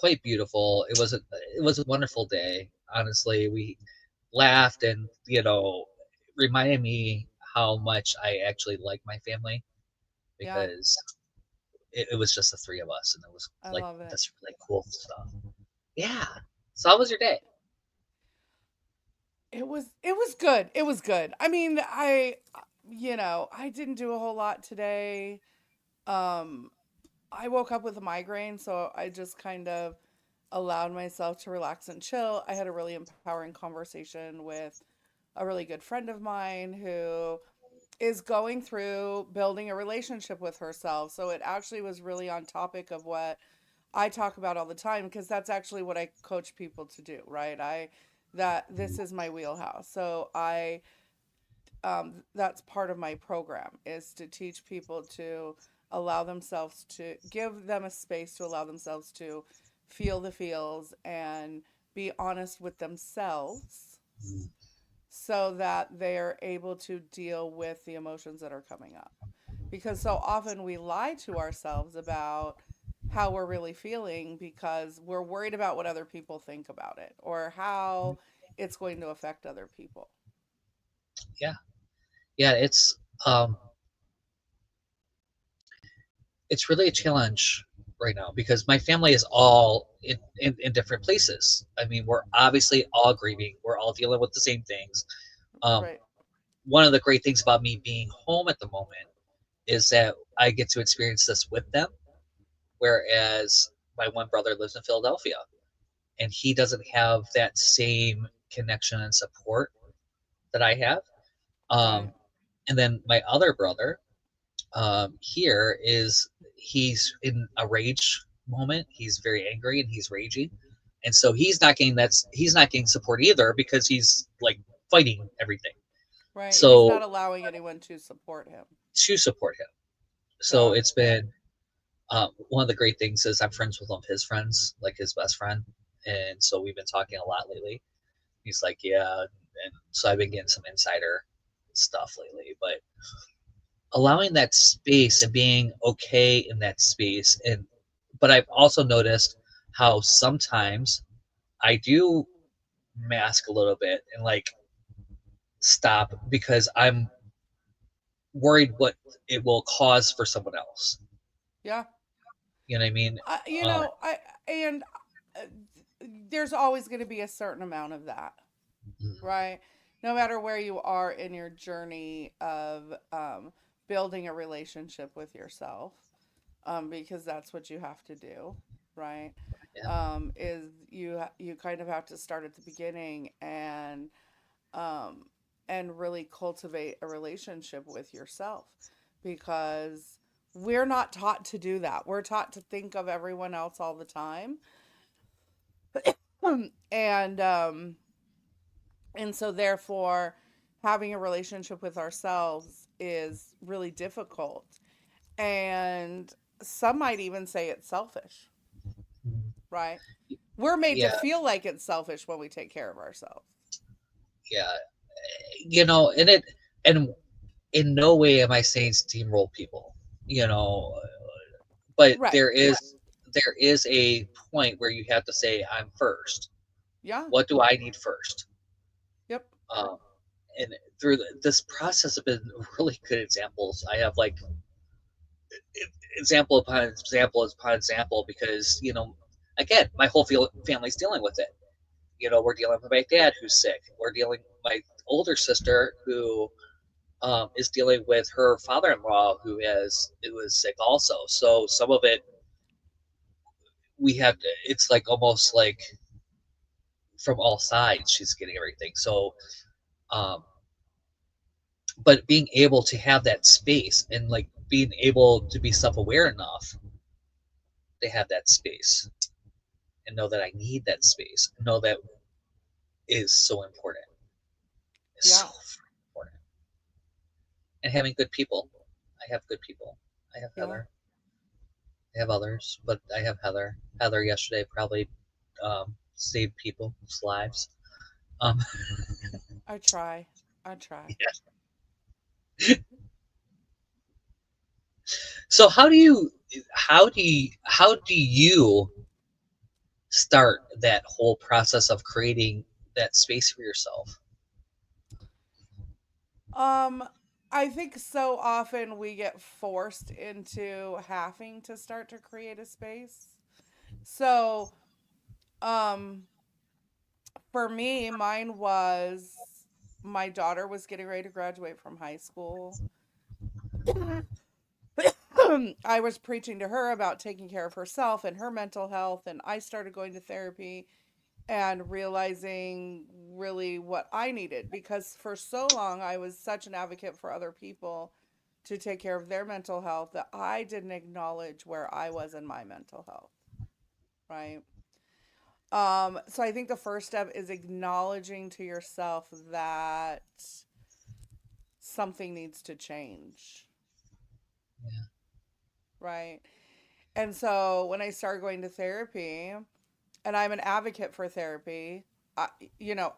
quite beautiful. It was a wonderful day. Honestly, we laughed and reminded me how much I actually like my family Yeah, because it was just the three of us, and it was I like love it. this really cool stuff. Yeah. So how was your day? It was good. It was good. I mean, I didn't do a whole lot today. Um I woke up with a migraine, so I just kind of allowed myself to relax and chill. I had a really empowering conversation with a really good friend of mine who is going through building a relationship with herself. So it actually was really on topic of what I talk about all the time because that's actually what I coach people to do, right? I that this is my wheelhouse. So I that's part of my program is to teach people to allow themselves to give them a space to allow themselves to feel the feels and be honest with themselves so that they're able to deal with the emotions that are coming up. Because so often we lie to ourselves about how we're really feeling because we're worried about what other people think about it or how it's going to affect other people. Yeah. Yeah, um it's really a challenge right now because my family is all in different places. I mean, we're obviously all grieving. We're all dealing with the same things. Um, Right. one of the great things about me being home at the moment is that I get to experience this with them, whereas my one brother lives in Philadelphia and he doesn't have that same connection and support that I have. Um, Right. and then my other brother here is he's in a rage moment. He's very angry and he's raging, and so he's not getting support either because he's like fighting everything. Right. He's So not allowing anyone to support him. to support him, so Yeah. it's been one of the great things is I'm friends with one of his friends, like his best friend, and so we've been talking a lot lately. He's like, yeah, and so I've been getting some insider stuff lately, but allowing that space and being okay in that space but I've also noticed how sometimes I do mask a little bit and like stop because I'm worried what it will cause for someone else. Yeah. You know what I mean? I, you Um, know, I and uh, there's always going to be a certain amount of that, right? No matter where you are in your journey of building a relationship with yourself, because that's what you have to do, right? yeah, Is you kind of have to start at the beginning um, and really cultivate a relationship with yourself because we're not taught to do that. We're taught to think of everyone else all the time. and um and so therefore having a relationship with ourselves is really difficult. And some might even say it's selfish, right? We're made to yeah, feel like it's selfish when we take care of ourselves. yeah. And in no way am I saying steamroll people. You know, but Right. there is a point where you have to say I'm first. Yeah. What do I need first? Yep. Um, and through this process have been really good examples. I have like example upon example upon example because again, my whole family's dealing with it. We're dealing with my dad who's sick. We're dealing with my older sister who is dealing with her father-in-law who is sick also. So some of it we have to. It's like almost like from all sides she's getting everything. So um, but being able to have that space and like being able to be self-aware enough to have that space and know that I need that space, know that is so important. It's so Yeah. important. And having good people. I have good people. I have Yeah. Heather. I have others, but I have Heather. Heather yesterday probably saved people's lives. Um, I try. I try. yeah. So how do you start that whole process of creating that space for yourself? Um, I think so often we get forced into having to start to create a space. So, um, for me, mine was my daughter was getting ready to graduate from high school. I was preaching to her about taking care of herself and her mental health, and I started going to therapy and realizing really what I needed because for so long I was such an advocate for other people to take care of their mental health that I didn't acknowledge where I was in my mental health, right? So I think the first step is acknowledging to yourself that something needs to change, Yeah. right? And so when I started going to therapy, and I'm an advocate for therapy, I,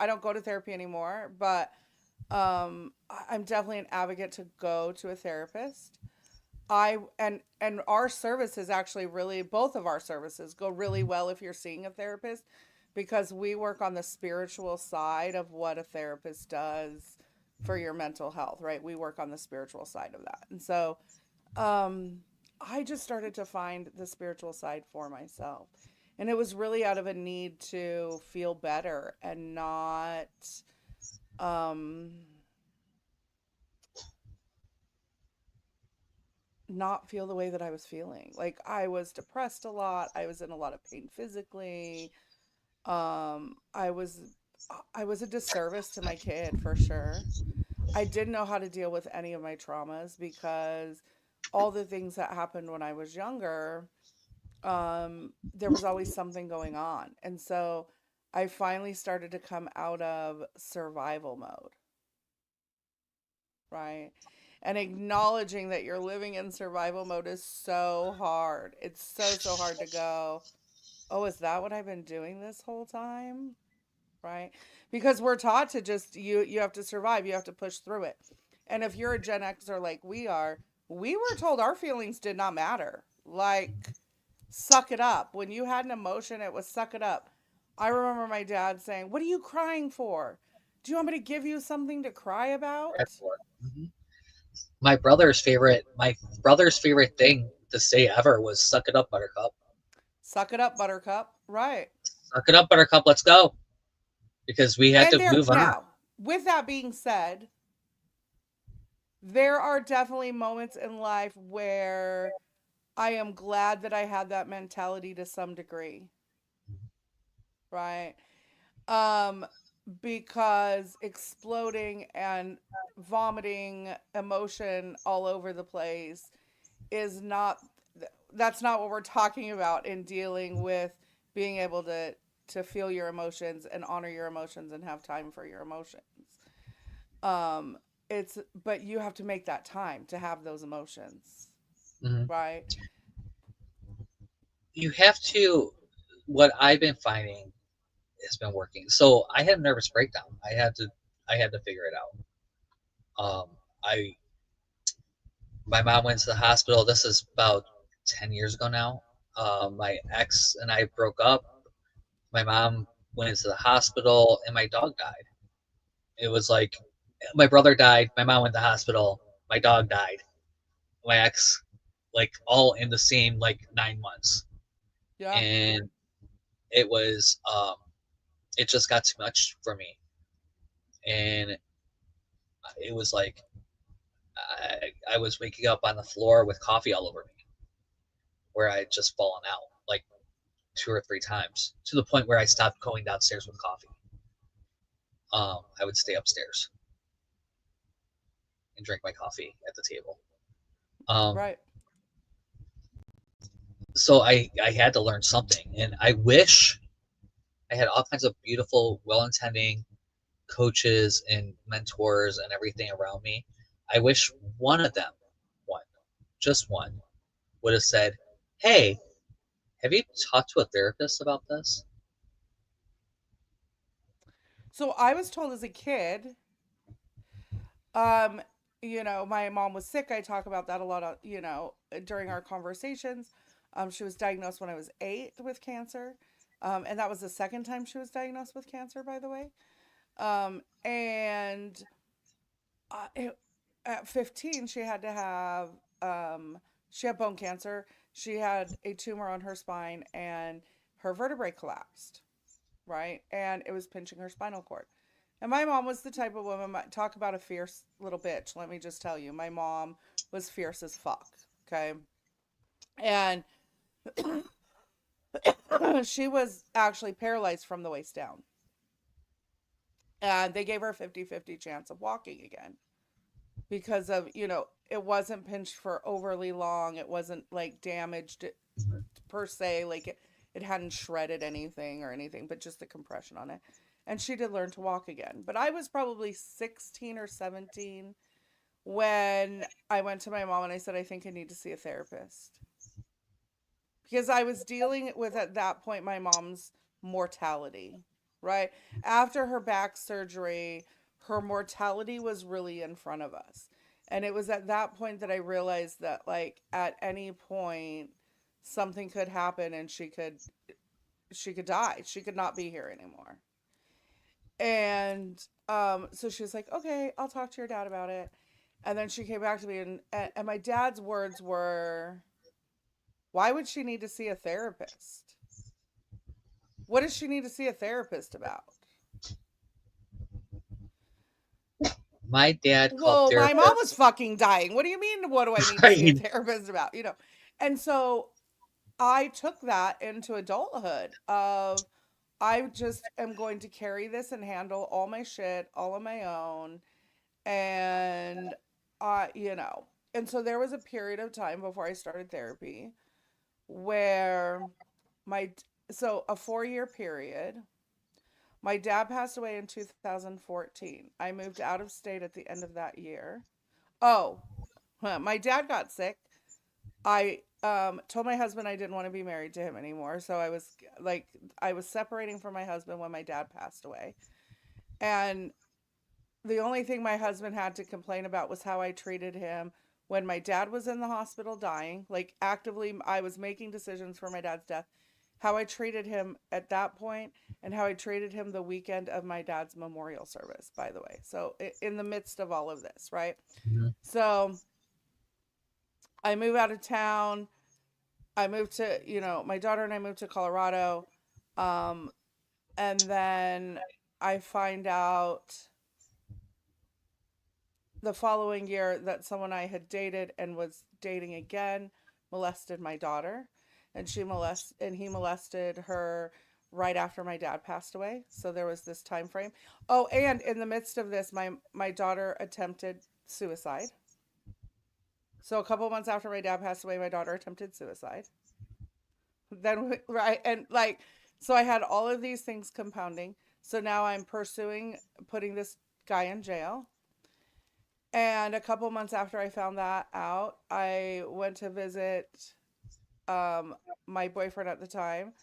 I don't go to therapy anymore, but I'm definitely an advocate to go to a therapist. And our service is actually really, both of our services go really well if you're seeing a therapist because we work on the spiritual side of what a therapist does for your mental health, right? We work on the spiritual side of that. And so um I just started to find the spiritual side for myself. And it was really out of a need to feel better and um not feel the way that I was feeling. Like I was depressed a lot. I was in a lot of pain physically. I was a disservice to my kid for sure. I didn't know how to deal with any of my traumas because all the things that happened when I was younger, there was always something going on. And so I finally started to come out of survival mode, right? And acknowledging that you're living in survival mode is so hard. It's so, so hard to go, oh, is that what I've been doing this whole time? Right? Because we're taught to just, you have to survive, you have to push through it. And if you're a Gen Xer like we are, we were told our feelings did not matter. Like, suck it up. When you had an emotion, it was suck it up. I remember my dad saying, what are you crying for? Do you want me to give you something to cry about? Mhm. My brother's favorite thing to say ever was "Suck it up, Buttercup." Suck it up, buttercup. Right. Suck it up, Buttercup. Let's go, because we had And to there, move on. now, with that being said, there are definitely moments in life where I am glad that I had that mentality to some degree, right? Um, because exploding and vomiting emotion all over the place is not, that's not what we're talking about in dealing with being able to feel your emotions and honor your emotions and have time for your emotions. Um, it's, but you have to make that time to have those emotions, Mhm. right? You have to. What I've been finding has been working. So I had a nervous breakdown. I had to figure it out. I My mom went to the hospital. This is about 10 years ago now. My ex and I broke up. My mom went into the hospital, and my dog died. It was like my brother died, my mom went to the hospital, my dog died, my ex, like all in the same like 9 months, Yeah. and it was it just got too much for me, and it was like I was waking up on the floor with coffee all over me, where I had just fallen out like 2 or 3 times to the point where I stopped going downstairs with coffee. I would stay upstairs and drink my coffee at the table. Um, Right. so I had to learn something, and I wish I had all kinds of beautiful, well-intending coaches and mentors and everything around me. I wish one of them, one, just one, would have said, "Hey, have you talked to a therapist about this?" So I was told as a kid, um, my mom was sick. I talk about that a lot, during our conversations. She was diagnosed when I was 8 with cancer. And that was the second time she was diagnosed with cancer, by the way. And it, at 15, she had to have, she had bone cancer. She had a tumor on her spine and her vertebrae collapsed, right? And it was pinching her spinal cord. And my mom was the type of woman, talk about a fierce little bitch. Let me just tell you, my mom was fierce as fuck. Okay. And she was actually paralyzed from the waist down. And they gave her a 50-50 chance of walking again because of, it wasn't pinched for overly long. It wasn't like damaged per se, like it hadn't shredded anything or anything, but just the compression on it. And she did learn to walk again. But I was probably 16 or 17 when I went to my mom and I said, I think I need to see a therapist. Because I was dealing with, at that point, my mom's mortality, right? After her back surgery, her mortality was really in front of us. And it was at that point that I realized that, like, at any point, something could happen and she could die. She could not be here anymore. And so she was like, okay, I'll talk to your dad about it. And then she came back to me, and my dad's words were, why would she need to see a therapist? What does she need to see a therapist about? My dad called Well, my mom was therapists. fucking dying. What do you mean? What do I need to see a Right. therapist about? And so I took that into adulthood of, I just am going to carry this and handle all my shit all on my own. And, uh, you know, and so there was a period of time before I started therapy where my, so a 4-year period. My dad passed away in 2014. I moved out of state at the end of that year. Oh, my dad got sick. I told my husband I didn't want to be married to him anymore. So I was like, I was separating from my husband when my dad passed away. And the only thing my husband had to complain about was how I treated him when my dad was in the hospital dying. Like, actively, I was making decisions for my dad's death. How I treated him at that point, and how I treated him the weekend of my dad's memorial service, by the way. So, in the midst of all of this, right? Mhm. So, I move out of town. I moved to, my daughter and I moved to Colorado. Um, and then I find out the following year that someone I had dated and was dating again molested my daughter, and he molested her right after my dad passed away. So there was this time frame. Oh, and in the midst of this, my daughter attempted suicide. So a couple months after my dad passed away, my daughter attempted suicide. Then right, and like, so I had all of these things compounding. So now I'm pursuing putting this guy in jail. And a couple months after I found that out, I went to visit um, my boyfriend at the time.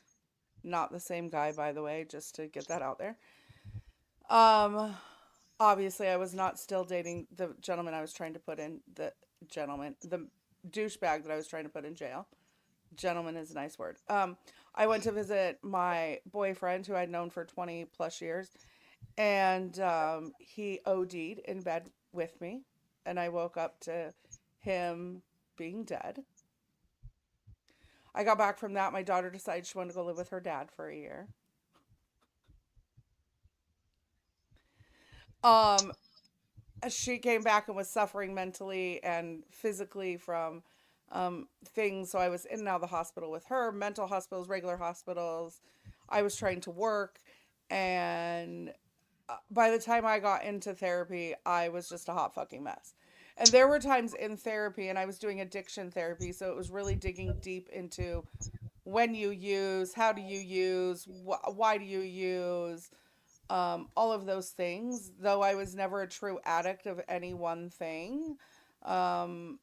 Not the same guy, by the way, just to get that out there. Um, Obviously, I was not still dating the gentleman I was trying to put in the douchebag that I was trying to put in jail. Gentleman is a nice word. I went to visit my boyfriend who I'd known for 20 plus years, and he OD'd in bed with me, and I woke up to him being dead. I got back from that. My daughter decided she wanted to go live with her dad for a year. Um, she came back and was suffering mentally and physically from things. So I was in and out of the hospital with her, mental hospitals, regular hospitals. I was trying to work, and by the time I got into therapy, I was just a hot fucking mess. And there were times in therapy, and I was doing addiction therapy, so it was really digging deep into when you use, how do you use, why do you use, all of those things. Though I was never a true addict of any one thing, um,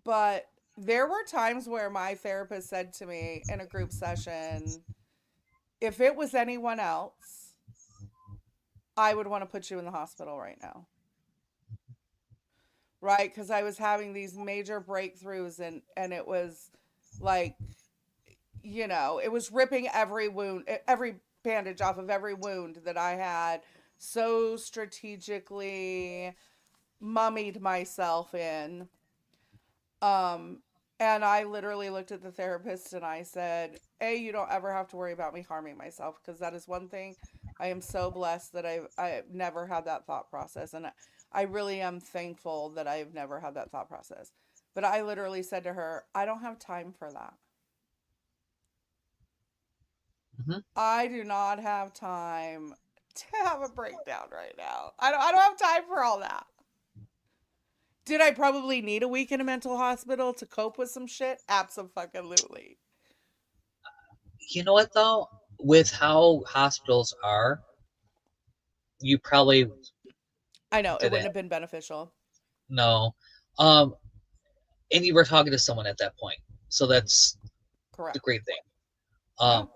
but there were times where my therapist said to me in a group session, if it was anyone else, I would want to put you in the hospital right now. Right? Because I was having these major breakthroughs, and it was like, it was ripping every wound, every bandage off of every wound that I had so strategically mummied myself in. Um, and I literally looked at the therapist and I said, A, you don't ever have to worry about me harming myself, because that is one thing I am so blessed that I've never had that thought process. And I really am thankful that I've never had that thought process. But I literally said to her, I don't have time for that. Hmm. I do not have time to have a breakdown right now. I don't have time for all that. Did I probably need a week in a mental hospital to cope with some shit? Absolutely. You know what though? With how hospitals are, you probably I know it wouldn't didn't have been beneficial. know. Um, and you were talking to someone at that point, so that's the Correct. great thing. Yeah. Um,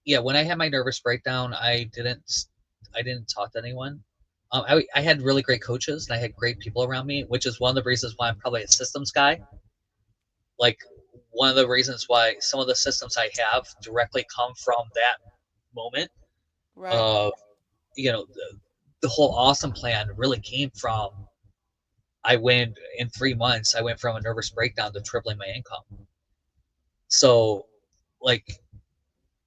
yeah, when I had my nervous breakdown, I didn't talk to anyone. I had really great coaches and I had great people around me, which is one of the reasons why I'm probably a systems guy. Like one of the reasons why some of the systems I have directly come from that moment Right. of, the whole awesome plan really came from I went in 3 months, I went from a nervous breakdown to tripling my income. So like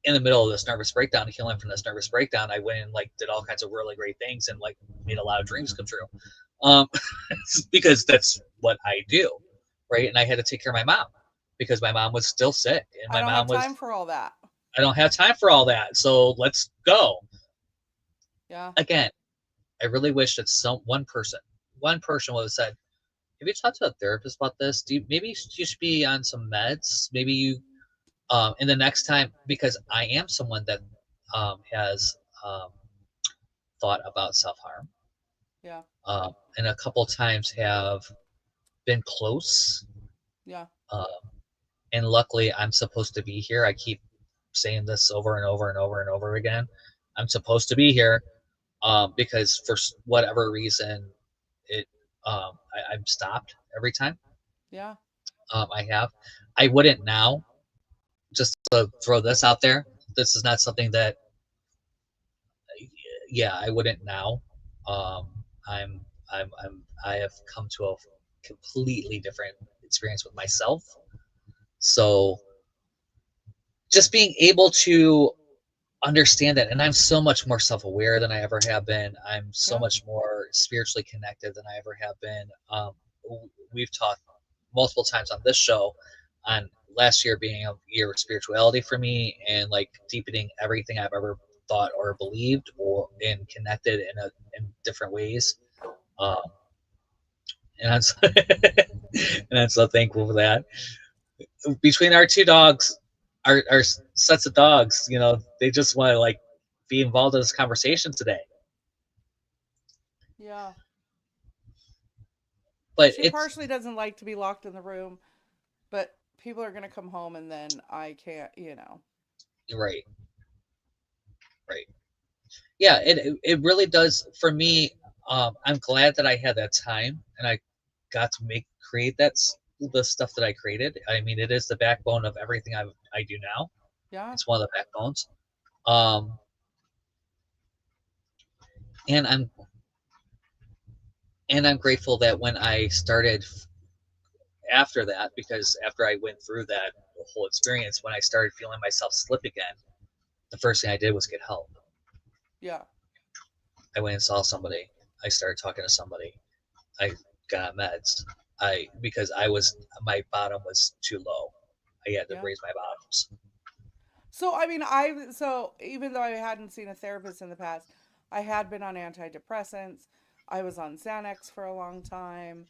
in the middle of this nervous breakdown, healing from this nervous breakdown, I went and like did all kinds of really great things and like made a lot of dreams come true. Um, because that's what I do, right? And I had to take care of my mom because my mom was still sick, and I my don't mom have was. time for all that. I don't have time for all that, so let's go Yeah. again. I really wish that one person would have said, "Have you talked to a therapist about this? Maybe you should be on some meds? Maybe you." And the next time, because I am someone that has um, thought about self harm, Yeah. and a couple times have been close. Yeah. Um, and luckily, I'm supposed to be here. I keep saying this over and over and over and over again. I'm supposed to be here because for whatever reason, it I'm stopped every time. Yeah. I have. I wouldn't now. Just to throw this out there. This is not something that. Yeah, I wouldn't now. Um, I'm I have come to a completely different experience with myself. So just being able to understand that, and I'm so much more self-aware than I ever have been. I'm so Yeah. much more spiritually connected than I ever have been. We've talked multiple times on this show on last year being a year of spirituality for me and like deepening everything I've ever thought or believed or and connected in different ways. Um, and I'm so, and I'm so thankful for that. Between our two dogs, our sets of dogs, they just want to like be involved in this conversation today. Yeah. But She it's partially doesn't like to be locked in the room, but people are going to come home and then I can't. right, right. Yeah, it really does for me. I'm glad that I had that time and I got to create the stuff that I created. I mean, it is the backbone of everything I do now. Yeah. It's one of the backbones. Um, and I'm grateful that when I started after that, because after I went through that whole experience, when I started feeling myself slip again, the first thing I did was get help. Yeah. I went and saw somebody. I started talking to somebody. I got meds. Because my bottom was too low. I had to Yeah. raise my bottoms. So even though I hadn't seen a therapist in the past, I had been on antidepressants. I was on Xanax for a long time.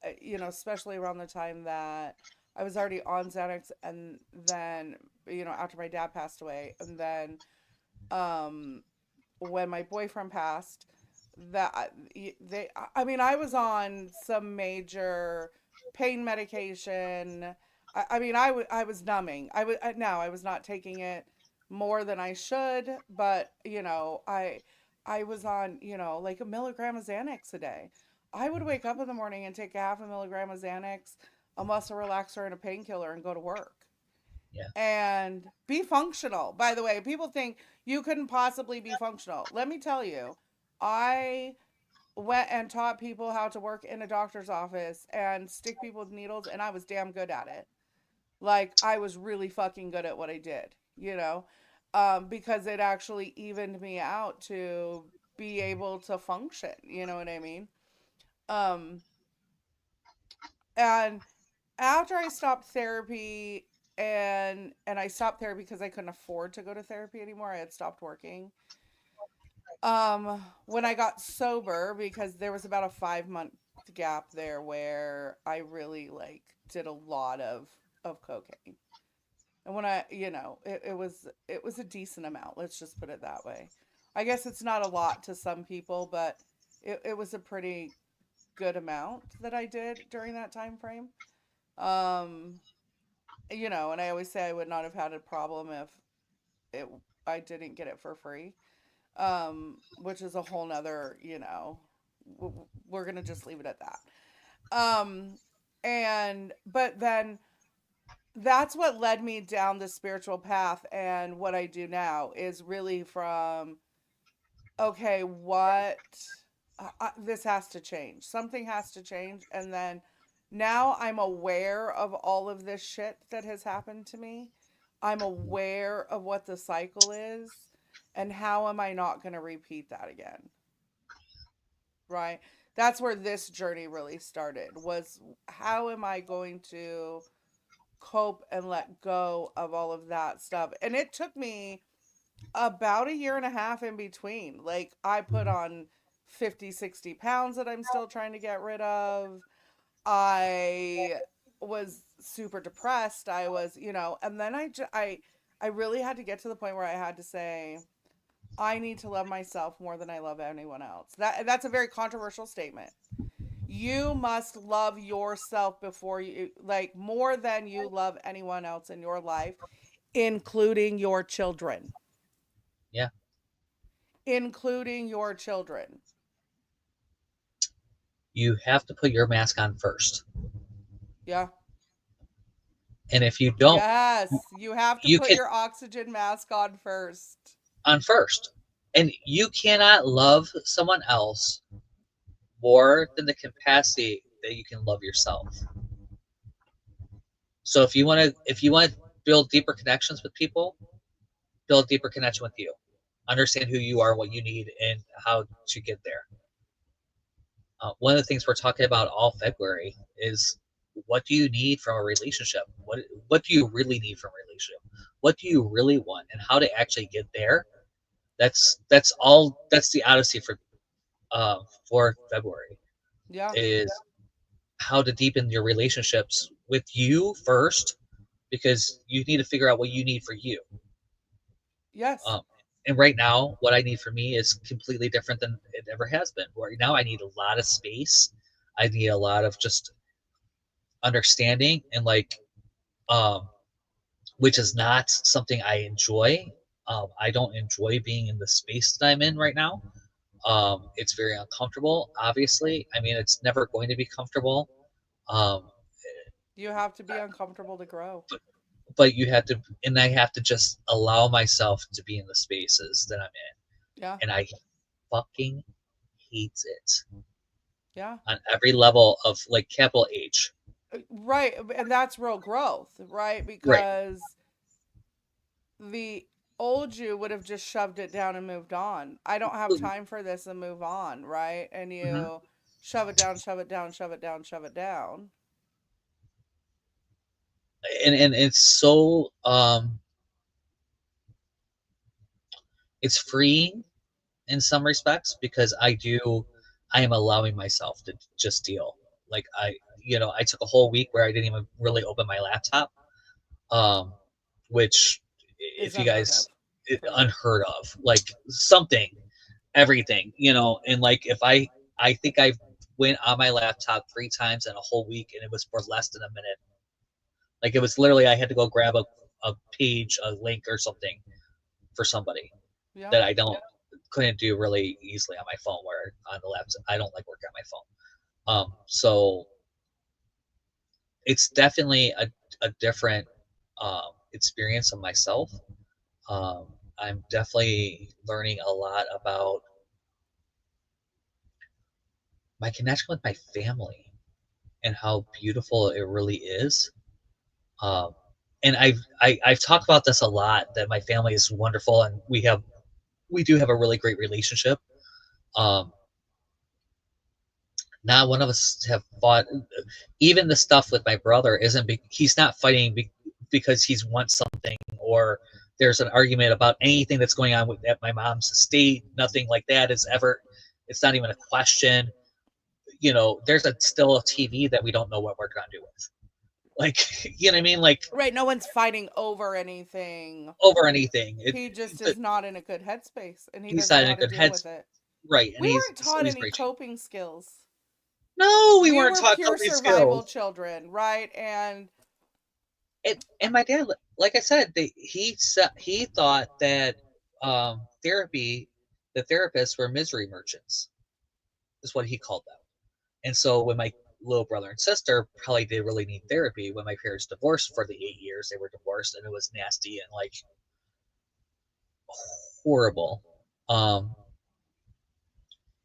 Especially around the time that I was already on Xanax, and then after my dad passed away, and then um, when my boyfriend passed, that they I mean I was on some major pain medication. I was numbing. I was not taking it more than I should, but I was on, like a milligram of Xanax a day. I would wake up in the morning and take a half a milligram of Xanax. a muscle relaxer and a painkiller and go to work Yeah. and be functional. By the way, people think you couldn't possibly be functional. Let me tell you, I went and taught people how to work in a doctor's office and stick people with needles, and I was damn good at it. Like, I was really fucking good at what I did, because it actually evened me out to be able to function. You know what I mean? Um, and after I stopped therapy, and I stopped therapy because I couldn't afford to go to therapy anymore. I had stopped working. When I got sober, because there was about a 5 month gap there where I really like did a lot of cocaine. And when it was a decent amount, let's just put it that way. I guess it's not a lot to some people, but it was a pretty good amount that I did during that time frame. Um, and I always say I would not have had a problem if it I didn't get it for free. Which is a whole nother, we're gonna just leave it at that. Um, and but then that's what led me down the spiritual path, and what I do now is really from, okay, what this has to change. Something has to change, and then now I'm aware of all of this shit that has happened to me. I'm aware of what the cycle is, and how am I not going to repeat that again? Right? That's where this journey really started. Was how am I going to cope and let go of all of that stuff? And it took me about a year and a half in between. Like, I put on 50, 60 pounds that I'm still trying to get rid of. I was super depressed. I was, and then I really had to get to the point where I had to say, I need to love myself more than I love anyone else. That's a very controversial statement. You must love yourself before you, like, more than you love anyone else in your life, including your children. Yeah. Including your children. You have to put your mask on first. Yeah. And if you don't, Yes, you have to you put can your oxygen mask on first. on first. And you cannot love someone else more than the capacity that you can love yourself. So if you want to build deeper connections with people, build a deeper connection with you. Understand who you are, what you need, and how to get there. One of the things we're talking about all February is, what do you need from a relationship? What do you really need from a relationship? What do you really want, and how to actually get there? That's all. That's the odyssey for February, Yeah. is how to deepen your relationships with you first, because you need to figure out what you need for you. Yes. Um, and right now, what I need for me is completely different than it ever has been. Right now, I need a lot of space. I need a lot of just understanding, and um, which is not something I enjoy. I don't enjoy being in the space that I'm in right now. It's very uncomfortable. Obviously, I mean, it's never going to be comfortable. Um, You have to be uncomfortable to grow. but but you have to, and I have to just allow myself to be in the spaces that I'm Yeah. in, and I fucking hate it Yeah. on every level of, like, capital H. Right. And that's real growth, right? Right. Because the old you would have just shoved it down and moved on. I don't have time for this, and move on, right? And Mm-hmm. you shove it down, shove it down, shove it down, shove it down. And it's so it's freeing in some respects, because I am allowing myself to just deal. Like, I took a whole week where I didn't even really open my laptop, um, which, Is if you unheard guys, of for me. unheard of, like, something, everything, and like, if I think I went on my laptop 3 times in a whole week, and it was for less than a minute. Like, it was literally, I had to go grab a page, a link or something for somebody Yeah. that I don't couldn't do really easily on my phone, where on the laptop I don't like working on my phone. So it's definitely a different experience of myself. I'm definitely learning a lot about my connection with my family and how beautiful it really is. Um, and I've talked about this a lot, that my family is wonderful and we do have a really great relationship. Um, Not one of us have fought. Even the stuff with my brother isn't. He's not fighting because he wants something, or there's an argument about anything that's going on at my mom's estate. Nothing like that is ever. It's not even a question. There's still a TV that we don't know what we're gonna do with. Like, you know what I mean? Like, Right. No one's fighting over anything. over anything. He just is not in a good headspace and he He's doesn't not know in how a to good deal head, with it. right? And We he's weren't so taught he's any reaching. coping skills. No, we We weren't were taught pure coping survival skills. children, right? And And my dad, like I said, he thought that therapy, the therapists were misery merchants, is what he called them. And so when my little brother and sister probably did really need therapy, when my parents divorced for the 8 years they were divorced, and it was nasty and like horrible, um,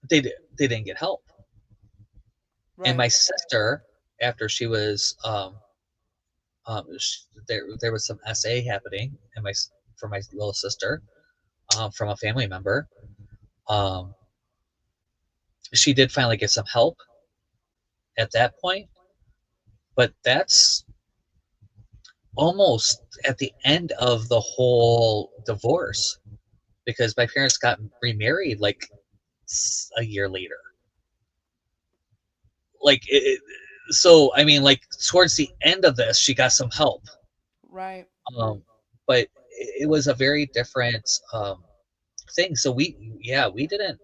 they didn't get help. And right. my sister, after she was there was some SA happening, and my for my little sister, from a family member. Um, she did finally get some help at that point, but that's almost at the end of the whole divorce, because my parents got remarried like a year later. Like so I mean, like towards the end of this, she got some help. Right. But it was a very different thing. So we didn't.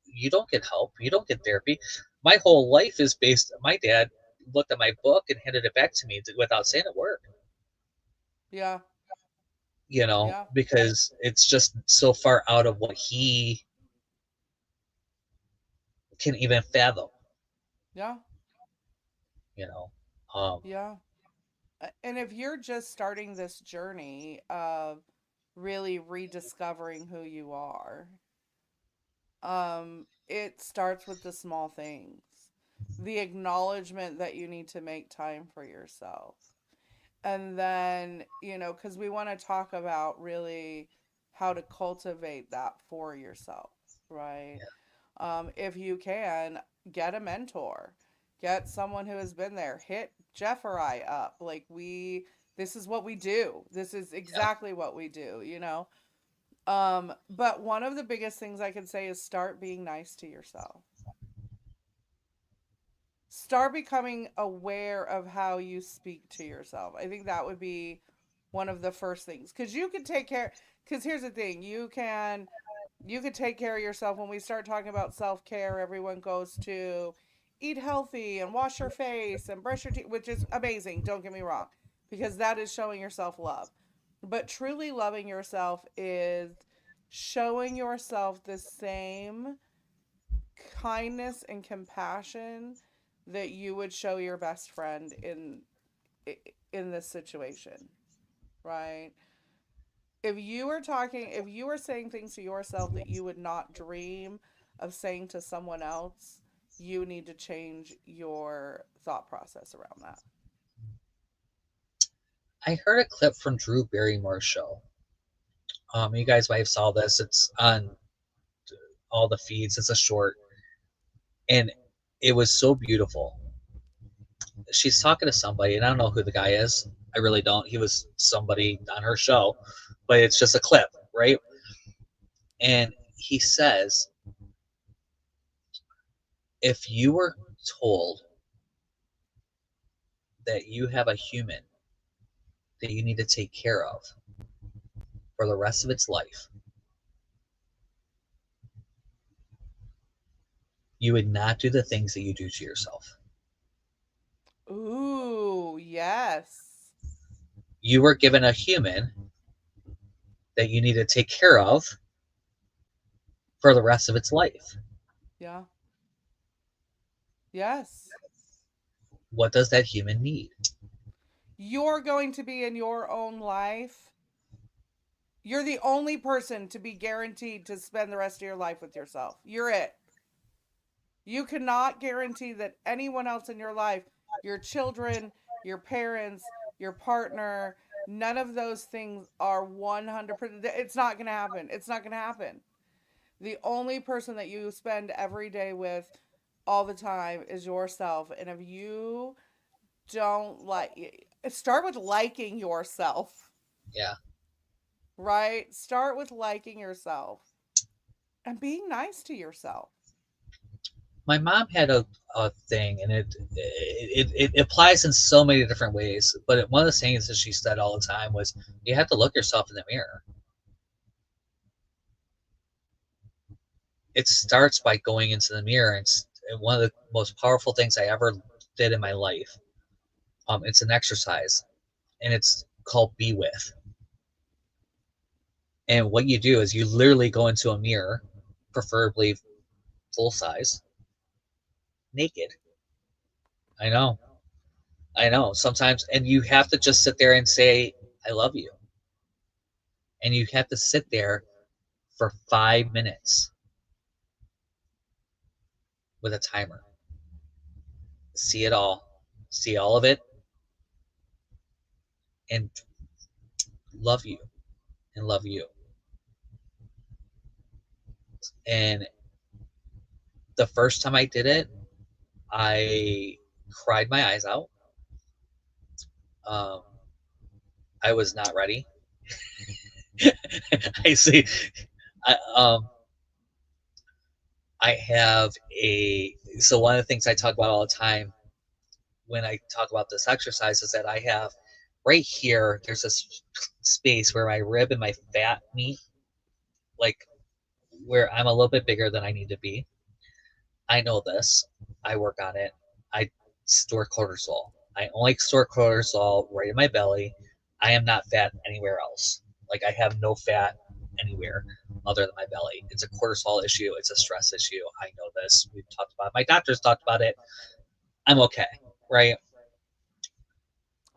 You don't get help. You don't get therapy. My whole life is based. My dad looked at my book and handed it back to me without saying a word. Yeah. Yeah. Because it's just so far out of what he can even fathom. Yeah. You know, um, Yeah. And if you're just starting this journey of really rediscovering who you are, it starts with the small things. The acknowledgement that you need to make time for yourself. And then, because we want to talk about really how to cultivate that for yourself, right? yeah, If you can, get a mentor, get someone who has been there, hit Jeff or I up. This is what we do. This is yeah, exactly what we do. But one of the biggest things I can say is start being nice to yourself. Start becoming aware of how you speak to yourself. I think that would be one of the first things, because you can take care. Because here's the thing, you could take care of yourself. When we start talking about self-care, everyone goes to eat healthy and wash your face and brush your teeth, which is amazing, don't get me wrong, because that is showing yourself love. But truly loving yourself is showing yourself the same kindness and compassion that you would show your best friend in this situation, right? If you are saying things to yourself that you would not dream of saying to someone else, you need to change your thought process around that. I heard a clip from Drew Barrymore's show. You guys might have saw this. It's on all the feeds. It's a short, and it was so beautiful. She's talking to somebody, and I don't know who the guy is. I really don't. He was somebody on her show, but it's just a clip, right? And he says, if you were told that you have a human that you need to take care of for the rest of its life, you would not do the things that you do to yourself. Ooh, yes. You were given a human that you need to take care of for the rest of its life. Yeah. Yes. What does that human need? You're going to be in your own life. You're the only person to be guaranteed to spend the rest of your life with yourself. You're it. You cannot guarantee that anyone else in your life, your children, your parents, your partner, none of those things are 100%. It's not going to happen. It's not going to happen. The only person that you spend every day with all the time is yourself. And if you don't like, start with liking yourself, Yeah. right? Start with liking yourself and being nice to yourself. My mom had a thing, and it applies in so many different ways. But one of the things that she said all the time was, "You have to look yourself in the mirror." It starts by going into the mirror, and one of the most powerful things I ever did in my life. It's an exercise, and it's called Be With. And what you do is you literally go into a mirror, preferably full size, naked. I know, I know. Sometimes, and you have to just sit there and say, "I love you," and you have to sit there for 5 minutes with a timer. See it all, see all of it, and love you and love you. And the first time I did it, I cried my eyes out. Um, I was not ready. I see. I, um, I have a so one of the things I talk about all the time when I talk about this exercise is that I have right here. There's this space where my rib and my fat meet, like where I'm a little bit bigger than I need to be. I know this. I work on it. I store cortisol. I only store cortisol right in my belly. I am not fat anywhere else. Like I have no fat anywhere other than my belly. It's a cortisol issue. It's a stress issue. I know this. We've talked about it. My doctor's talked about it. I'm okay. Right.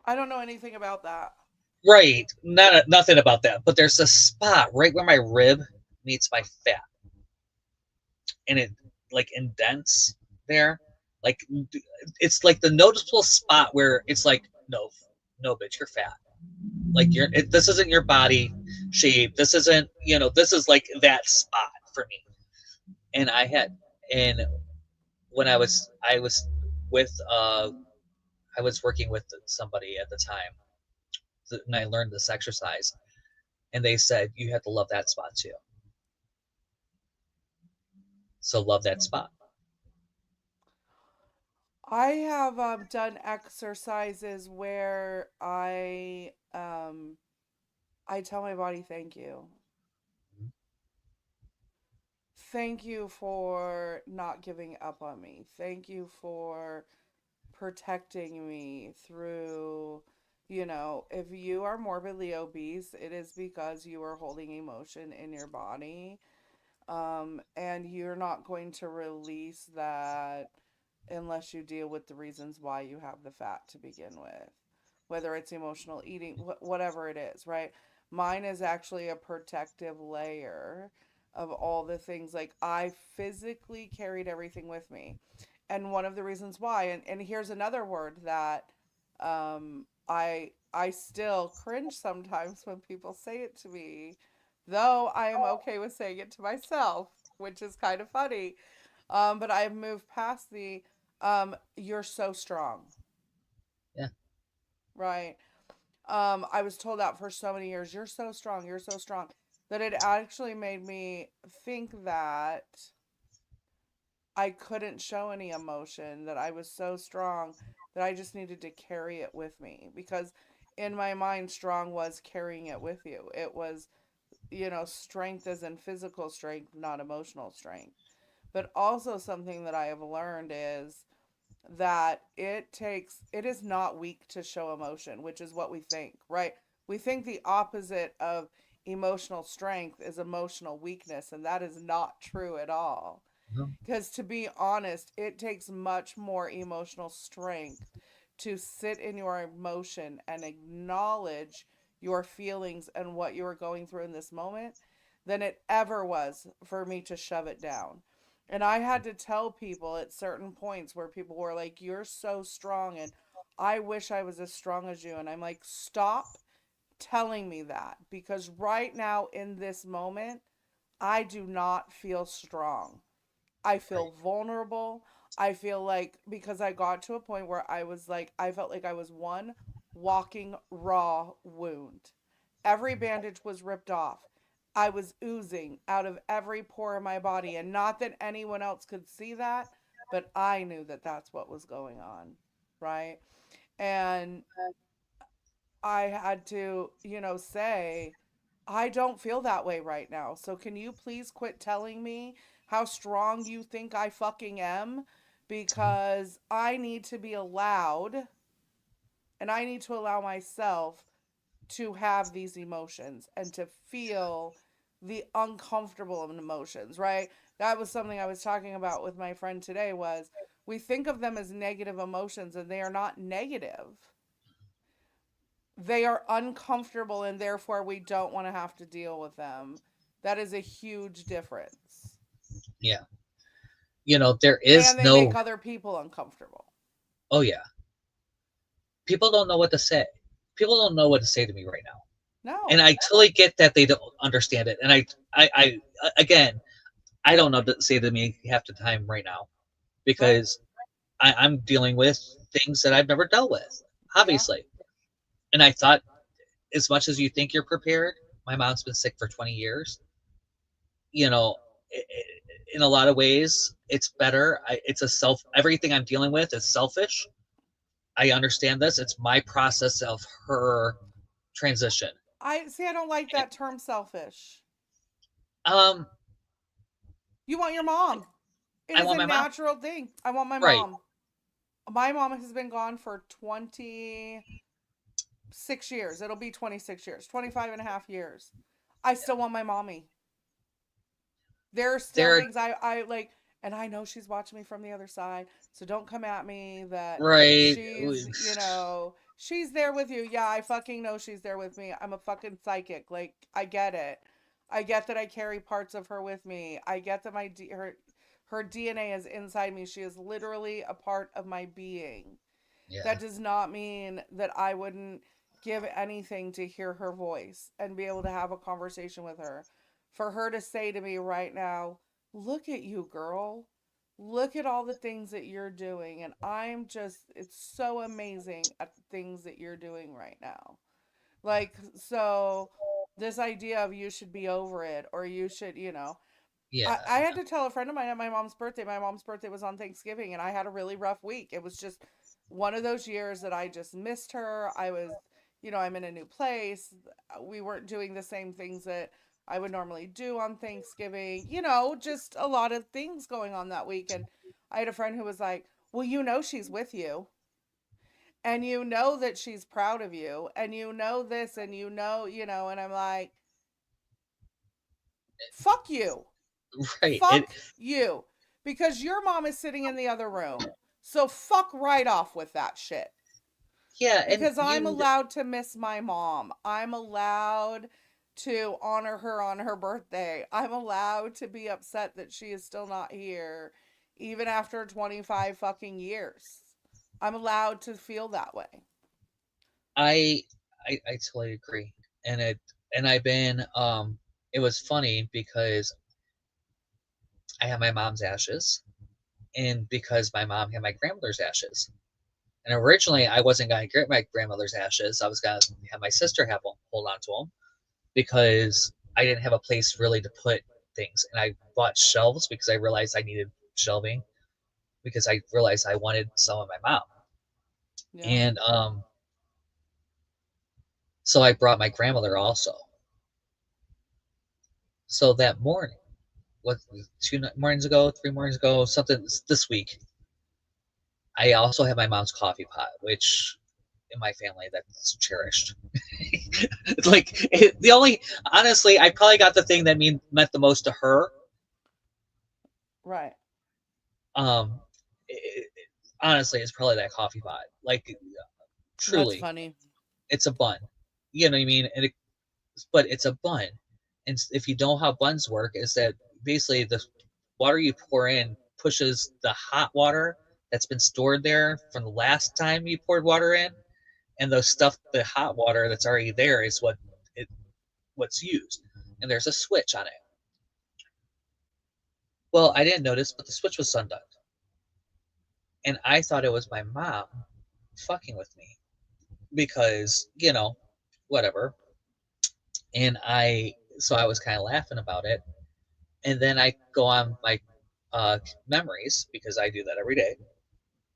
I don't know anything about that. Right. Nothing about that. But there's a spot right where my rib meets my fat, and it like indents there. Like it's like the noticeable spot where it's like, no, no, bitch, you're fat. Like this isn't your body shape. This isn't, this is like that spot for me. And and when with, I was working with somebody at the time, and I learned this exercise, and they said you have to love that spot too. So love that spot. I have done exercises where I tell my body thank you. Thank you for not giving up on me. Thank you for protecting me through, if you are morbidly obese, it is because you are holding emotion in your body. And you're not going to release that unless you deal with the reasons why you have the fat to begin with, whether it's emotional eating, whatever it is, right? Mine is actually a protective layer of all the things. Like I physically carried everything with me, and one of the reasons why, and here's another word that I still cringe sometimes when people say it to me, though I am okay with saying it to myself, which is kind of funny. But I've moved past the you're so strong, Yeah. right? I was told that for so many years, you're so strong, that it actually made me think that I couldn't show any emotion, that I was so strong that I just needed to carry it with me. Because in my mind, strong was carrying it with you. It was, strength as in physical strength, not emotional strength. But also, something that I have learned is that it is not weak to show emotion, which is what we think, right? We think the opposite of emotional strength is emotional weakness, and that is not true at all. Because to be honest, it takes much more emotional strength to sit in your emotion and acknowledge your feelings and what you are going through in this moment than it ever was for me to shove it down. And I had to tell people at certain points where people were like, "You're so strong," and I wish I was as strong as you. And I'm like, stop telling me that, because right now in this moment, I do not feel strong. I feel Right. vulnerable. I feel like, because I got to a point where I was like, I felt like I was one walking raw wound. Every bandage was ripped off. I was oozing out of every pore in my body. And not that anyone else could see that, but I knew that that's what was going on. Right. And I had to, say, I don't feel that way right now. So can you please quit telling me how strong you think I fucking am? Because I need to be allowed, and I need to allow myself to have these emotions and to feel the uncomfortable emotions, right? That was something I was talking about with my friend today, was we think of them as negative emotions, and they are not negative. They are uncomfortable, and therefore we don't want to have to deal with them. That is a huge difference. Yeah. There And is they make no, other people uncomfortable. oh yeah, people don't know what to say. People don't know what to say to me right now. And No. I totally get that they don't understand it. And again, I don't know what to say to me half the time right now Right. because I'm dealing with things that I've never dealt with, Yeah. obviously. And I thought, as much as you think you're prepared, my mom's been sick for 20 years. You know, in a lot of ways, it's better. It's everything I'm dealing with is selfish. I understand this. It's my process of her transition. I see. I don't like And, that term selfish. um, You want your mom. It I is want a my mom. natural thing. I want my Right. mom. My mom has been gone for 26 years. It'll be 26 years, 25 and a half years. I still want my mommy. There are still They're things I like, and I know she's watching me from the other side, so don't come at me that right. she's there with you. Yeah, I fucking know she's there with me. I'm a fucking psychic. Like, I get it. I get that I carry parts of her with me. I get that her DNA is inside me. She is literally a part of my being. Yeah. That does not mean that I wouldn't give anything to hear her voice and be able to have a conversation with her. For her to say to me right now, "Look at you, girl. Look at all the things that you're doing." And it's so amazing at the things that you're doing right now. Like, so this idea of you should be over it, or you should, Yeah. I had to tell a friend of mine at my mom's birthday. My mom's birthday was on Thanksgiving, and I had a really rough week. It was just one of those years that I just missed her. I'm in a new place. We weren't doing the same things that I would normally do on Thanksgiving. Just a lot of things going on that week. And I had a friend who was like, "Well, she's with you, and you know that she's proud of you, and you know this, and and I'm like, fuck you. Right. Fuck you. Because your mom is sitting in the other room. So fuck right off with that shit. Yeah, and Because I'm allowed to miss my mom. I'm allowed to honor her on her birthday. I'm allowed to be upset that she is still not here, even after 25 fucking years. I'm allowed to feel that way. I I totally agree. And I've been it was funny because I had my mom's ashes and because my mom had my grandmother's ashes. And originally I wasn't going to get my grandmother's ashes. I was going to have my sister hold on to them because I didn't have a place really to put things. And I bought shelves because I realized I needed shelving because I realized I wanted some of my mom. Yeah. And so I brought my grandmother also. So that morning, what, 2 mornings ago, 3 mornings ago, something this week, I also have my mom's coffee pot, which in my family that's cherished. Like the only honestly, I probably got the thing that meant the most to her. Right. Um, honestly, it's probably that coffee pot. Like, That's truly, funny. it's a bun. You know what I mean? But it's a bun. And if you know how buns work, is that basically the water you pour in pushes the hot water that's been stored there from the last time you poured water in, and the hot water that's already there is it what's used. And there's a switch on it. Well, I didn't notice, but the switch was undone. And I thought it was my mom fucking with me because, whatever. And so I was kind of laughing about it. And then I go on my memories because I do that every day.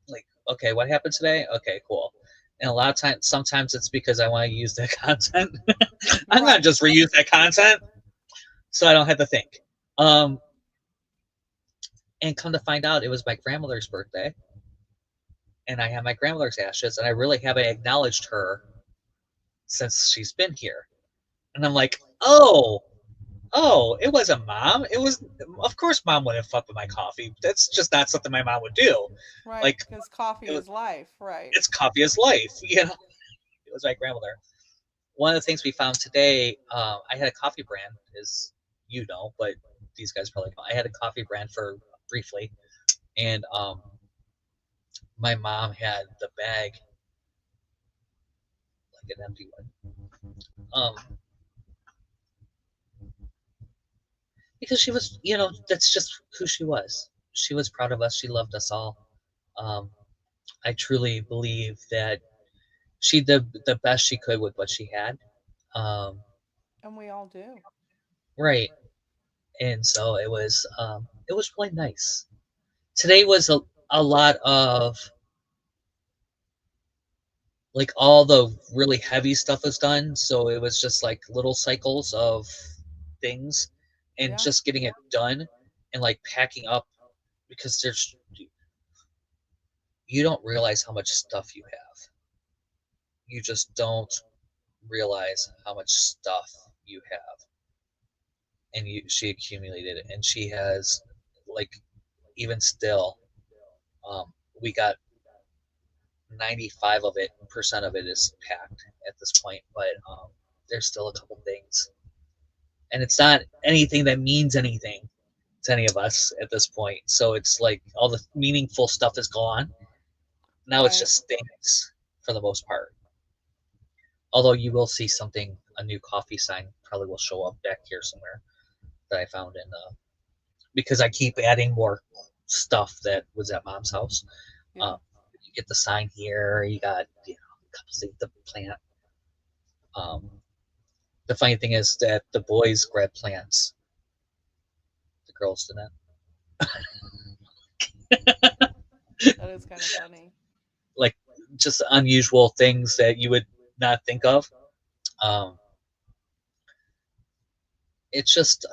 Like, okay, what happened today? Okay, cool. And a lot of times, sometimes it's because I want to use that content. I'm gonna Right. just reuse that content so I don't have to think. Um, and come to find out, it was my grandmother's birthday, and I have my grandmother's ashes, and I really haven't acknowledged her since she's been here. And I'm like, oh, it wasn't mom. It was, of course, mom wouldn't fuck with my coffee. That's just not something my mom would do. Right. Like, Because coffee it was, is life. Right. it's coffee is life. It was my grandmother. One of the things we found today, I had a coffee brand, as you know, but these guys probably don't. I had a coffee brand for briefly, and my mom had the bag, like an empty one, because she was, that's just who she was. She was proud of us. She loved us all. Um, I truly believe that she did the best she could with what she had. Um, And we all do. right, and so it was really nice. Today was a lot of, like, all the really heavy stuff was done, so it was just like little cycles of things and Yeah. just getting it done and like packing up because you don't realize how much stuff you have. You just don't realize how much stuff you have. And she accumulated it, and she has, like, even still, um, we got 95 of it percent of it is packed at this point, but there's still a couple things, and it's not anything that means anything to any of us at this point. So it's like all the meaningful stuff is gone. Now it's Right. just things for the most part. Although you will see something, a new coffee sign probably will show up back here somewhere that I found in because I keep adding more stuff that was at mom's house. Yeah. Um, you get the sign here. You got a couple things, the plant. Um, the funny thing is that the boys grab plants, the girls didn't. That is kind of funny. Like, just unusual things that you would not think of. Um, it's just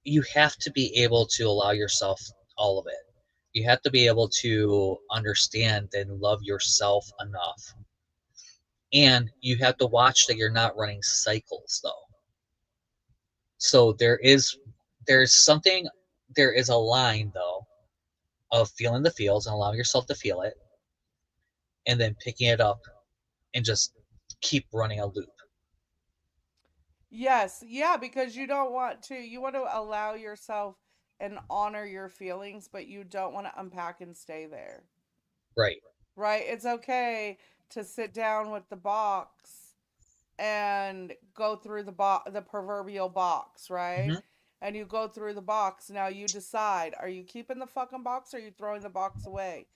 you have to be able to allow yourself all of it. You have to be able to understand and love yourself enough. And you have to watch that you're not running cycles though. So there is a line though of feeling the feels and allowing yourself to feel it and then picking it up and just keep running a loop. Yes. Yeah. Because you want to allow yourself and honor your feelings, but you don't want to unpack and stay there. Right. Right. It's okay to sit down with the box and go through the proverbial box, right? Mm-hmm. And you go through the box. Now you decide, are you keeping the fucking box or are you throwing the box away?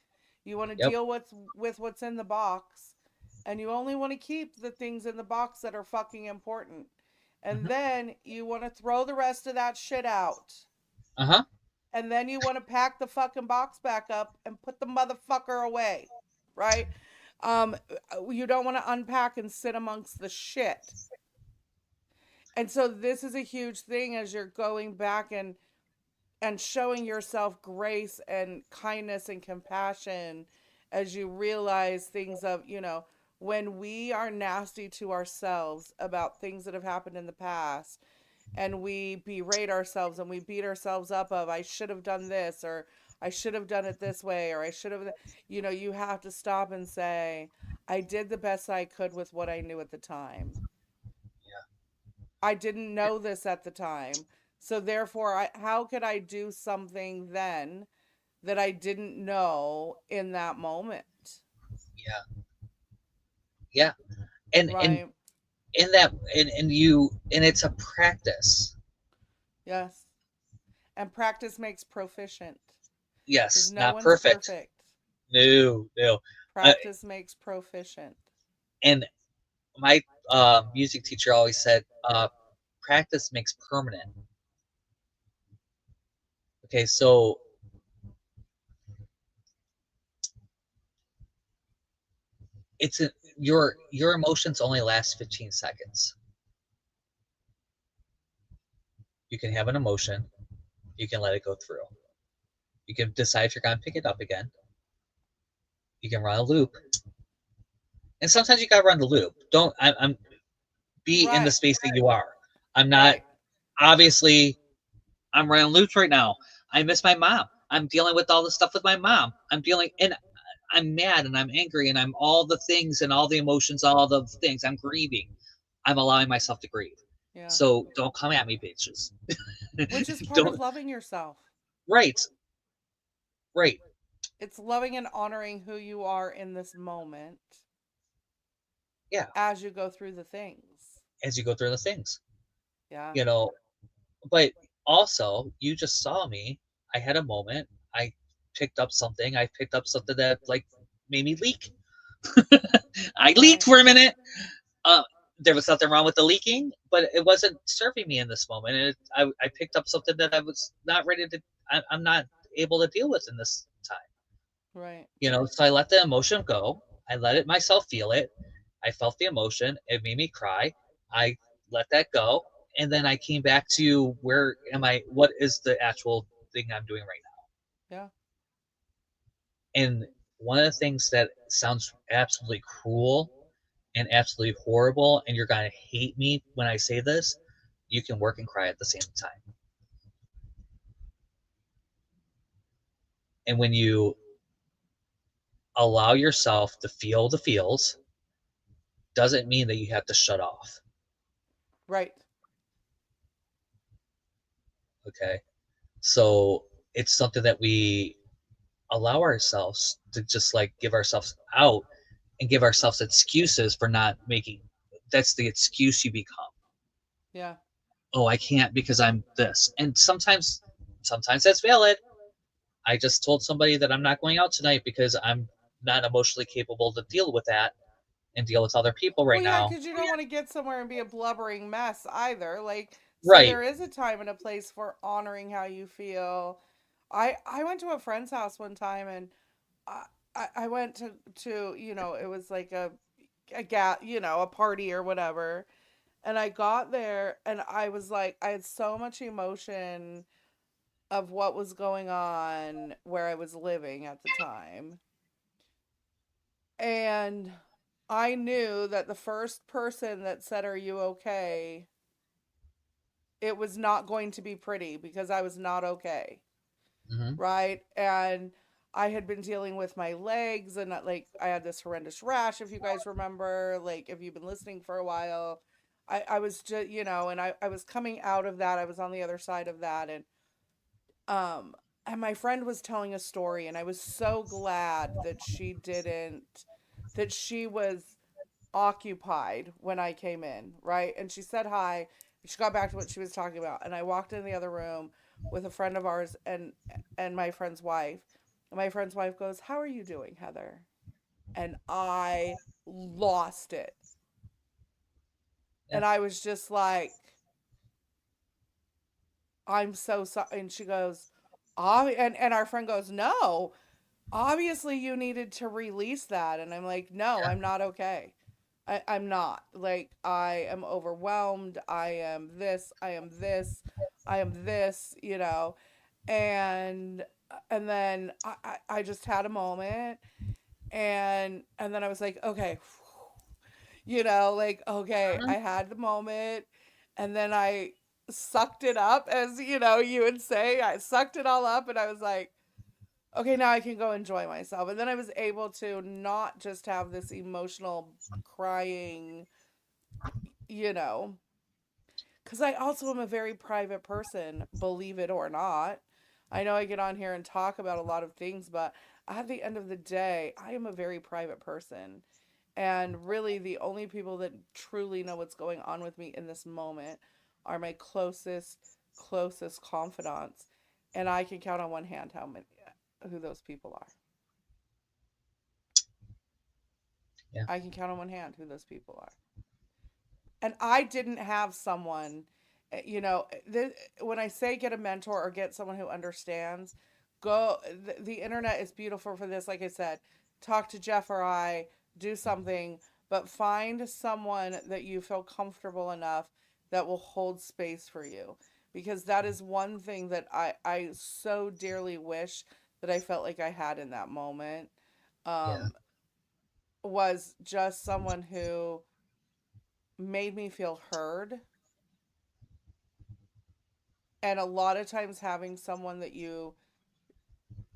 You want to Yep. deal with what's in the box, and you only want to keep the things in the box that are fucking important. And Mm-hmm. then you want to throw the rest of that shit out. Uh-huh. And then you want to pack the fucking box back up and put the motherfucker away, right? Um, you don't want to unpack and sit amongst the shit. And so this is a huge thing as you're going back and showing yourself grace and kindness and compassion as you realize things of, when we are nasty to ourselves about things that have happened in the past, and we berate ourselves and we beat ourselves up of I should have done this, or I should have done it this way, or I should have, you have to stop and say, I did the best I could with what I knew at the time. I didn't know this at the time. So therefore, how could I do something then that I didn't know in that moment? Yeah. Yeah. And Right. in that, and it's a practice. Yes. And practice makes proficient because Yes, no not one's perfect. perfect. No, no. Uh, Practice makes proficient. and my music teacher always said, practice makes permanent. Okay, so it's your emotions only last 15 seconds. You can have an emotion, you can let it go through. You can decide if you're going to pick it up again. You can run a loop, and sometimes you got to run the loop. Don't I'm be in the Right. space that you are. I'm not Right. obviously I'm running loops right now. I miss my mom. I'm dealing with all the stuff with my mom. And I'm mad and I'm angry and I'm all the things and all the emotions, all the things. I'm grieving. I'm allowing myself to grieve. Yeah. So don't come at me, bitches. Which is part of Don't. loving yourself. Right, right. It's loving and honoring who you are in this moment Yeah. as you go through the things. As you go through the things, Yeah. you know. But also, you just saw me. I had a moment. I picked up something. I picked up something that like made me leak. I leaked Right. for a minute. Uh, there was nothing wrong with the leaking, but it wasn't serving me in this moment. And I picked up something that I was not ready to. I'm not able to deal with in this time. Right. So I let the emotion go. I let it myself feel it. I felt the emotion. It made me cry. I let that go, and then I came back to where am I? What is the actual thing I'm doing right now? Yeah. And one of the things that sounds absolutely cruel and absolutely horrible, and you're gonna hate me when I say this, you can work and cry at the same time. And when you allow yourself to feel the feels, doesn't mean that you have to shut off. Right. Okay. So it's something that we allow ourselves to just like give ourselves out and give ourselves excuses for not making. That's the excuse you become. Yeah. Oh, I can't because I'm this. And sometimes that's valid. I just told somebody that I'm not going out tonight because I'm not emotionally capable to deal with that and deal with other people Well, right yeah, now. because you don't want to get somewhere and be a blubbering mess either. Like, so Right. there is a time and a place for honoring how you feel. I went to a friend's house one time, and I I went to it was like a party or whatever, and I got there and I was like I had so much emotion of what was going on where I was living at the time. And I knew that the first person that said, "Are you okay?" it was not going to be pretty because I was not okay. Mm-hmm. Right? And I had been dealing with my legs, and like I had this horrendous rash, if you guys remember, like if you've been listening for a while. I was just, and I was coming out of that. I was on the other side of that. Um, and my friend was telling a story, and I was so glad that she was occupied when I came in, right? And she said hi. She got back to what she was talking about, and I walked in the other room with a friend of ours and my friend's wife. And my friend's wife goes, "How are you doing, Heather?" And I lost it. Yeah. And I was just like, "I'm so sorry." And she goes, and our friend goes, "No, obviously you needed to release that." And I'm like, "No, Yeah. I'm not okay. I'm not. Like, I am overwhelmed. I am this. I am this. I am this, And then I just had a moment, and then I was like, okay, like, okay, I had the moment, and then I sucked it up, as you would say. I sucked it all up, and I was like, okay, now I can go enjoy myself. And then I was able to not just have this emotional crying, you know, because I also am a very private person, believe it or not. I know I get on here and talk about a lot of things, but at the end of the day, I am a very private person. And really, the only people that truly know what's going on with me in this moment are my closest confidants. And I can count on one hand who those people are. Yeah. I can count on one hand who those people are. And I didn't have someone, when I say get a mentor or get someone who understands, the internet is beautiful for this. Like I said, talk to Jeff or I, do something, but find someone that you feel comfortable enough that will hold space for you. Because that is one thing that I so dearly wish that I felt like I had in that moment. Yeah. Um, was just someone who made me feel heard. And a lot of times having someone that you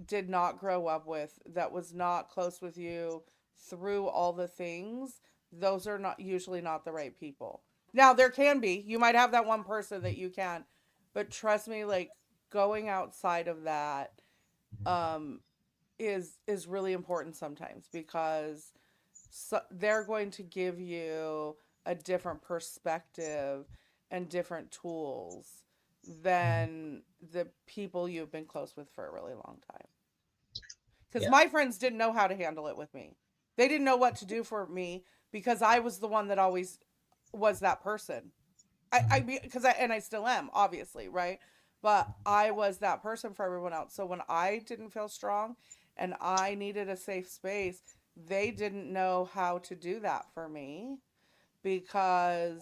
did not grow up with, that was not close with you through all the things, those are not usually not the right people. Now there can be, you might have that one person that you can, but trust me, like, going outside of that um is really important sometimes, because they're going to give you a different perspective and different tools Mhm. than the people you've been close with for a really long time. Because Yeah. my friends didn't know how to handle it with me. They didn't know what to do for me, because I was the one that always was that person. I Mhm. because I still am, obviously, right? But I was that person for everyone else. So when I didn't feel strong and I needed a safe space, they didn't know how to do that for me, because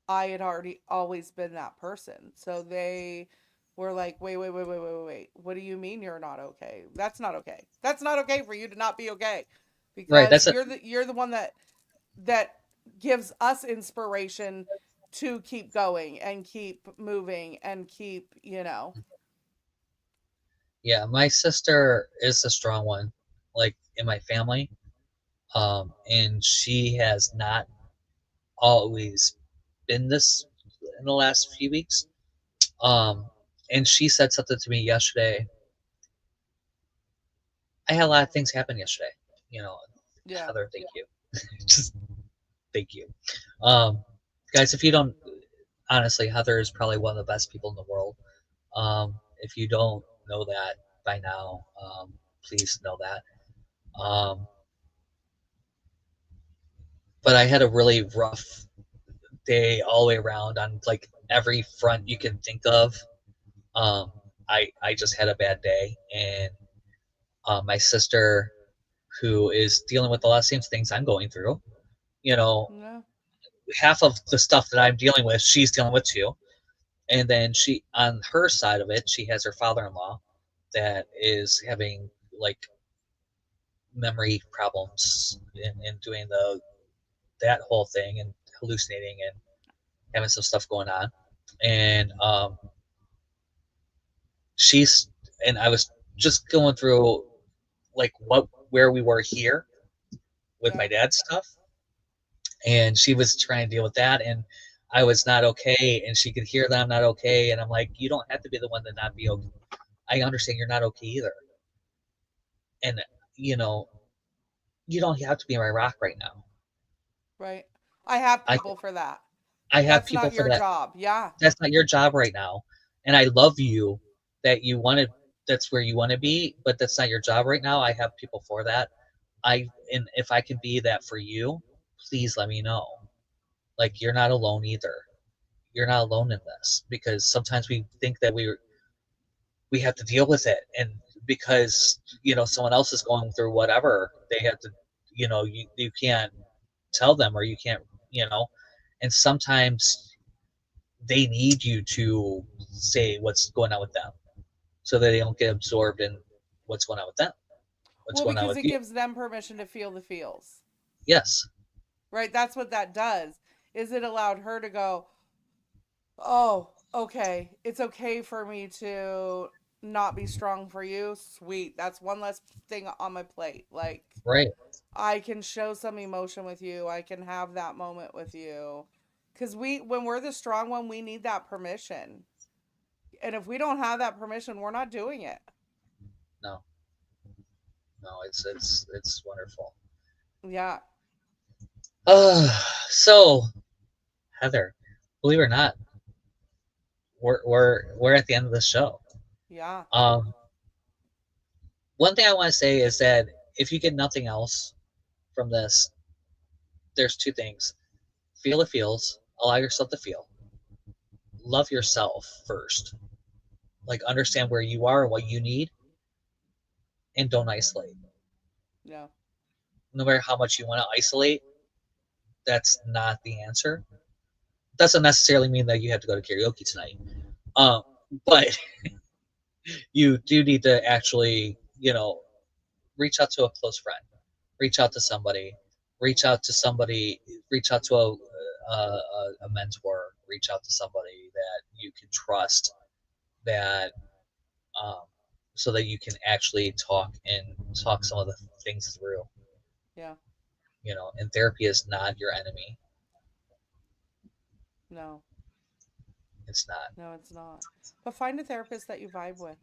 I had already always been that person. So they were like, wait. What do you mean you're not okay? That's not okay. That's not okay for you to not be okay. Right. Because That's a you're the one that gives us inspiration to keep going and keep moving and keep. yeah. My sister is the strong one, like in my family. And she has not always been this in the last few weeks. Um, and she said something to me yesterday. I had a lot of things happen yesterday. You know, Yeah. Heather, thank you. Just thank you. Um, guys, if you don't, honestly, Heather is probably one of the best people in the world. If you don't know that by now, please know that. Um, but I had a really rough day all the way around on like every front you can think of. Um, I just had a bad day, and my sister, who is dealing with a lot of same things I'm going through, you know, Yeah. half of the stuff that I'm dealing with, she's dealing with too. And then she, on her side of it, she has her father-in-law that is having like memory problems and doing the that whole thing and hallucinating and having some stuff going on. And she's and I was just going through like what where we were here with my Yeah. dad's stuff, and she was trying to deal with that, and I was not okay, and she could hear that I'm not okay, and I'm like, you don't have to be the one to not be okay. I understand you're not okay either, and you know, you don't have to be my rock right now. Right. I have I people for that. I have That's people not for your that. job. Yeah. That's not your job right now, and I love you that you want to. That's where you want to be, but that's not your job right now. I have people for that. And if I can be that for you, please let me know. Like you're not alone either. You're not alone in this because sometimes we think that we have to deal with it, and because someone else is going through whatever they have to, you can't tell them or you can't, you know, and sometimes they need you to say what's going on with them so that they don't get absorbed in what's going on with them, what's Well, going on because with it you. gives them permission to feel the feels. Yes. Right? That's what that does. Is it allowed her to go, Oh, okay. It's okay for me to not be strong for you. Sweet. That's one less thing on my plate. Like, Right. I can show some emotion with you. I can have that moment with you. Cuz when we're the strong one, we need that permission. And if we don't have that permission, we're not doing it. No, no, it's wonderful. Yeah. So Heather, believe it or not, we're at the end of the show. Yeah. Um, one thing I want to say is that if you get nothing else from this, there's two things: feel the feels, allow yourself to feel, love yourself first, like understand where you are and what you need, and don't isolate. Yeah. No matter how much you want to isolate, that's not the answer. Doesn't necessarily mean that you have to go to karaoke tonight. Um, but you do need to actually, reach out to a close friend, reach out to somebody, reach Mm, out to somebody, reach out to a mentor, reach out to somebody that you can trust, that um, so that you can actually talk some of the things through. yeah. And therapy is not your enemy. No. It's not. No, it's not. But find a therapist that you vibe with.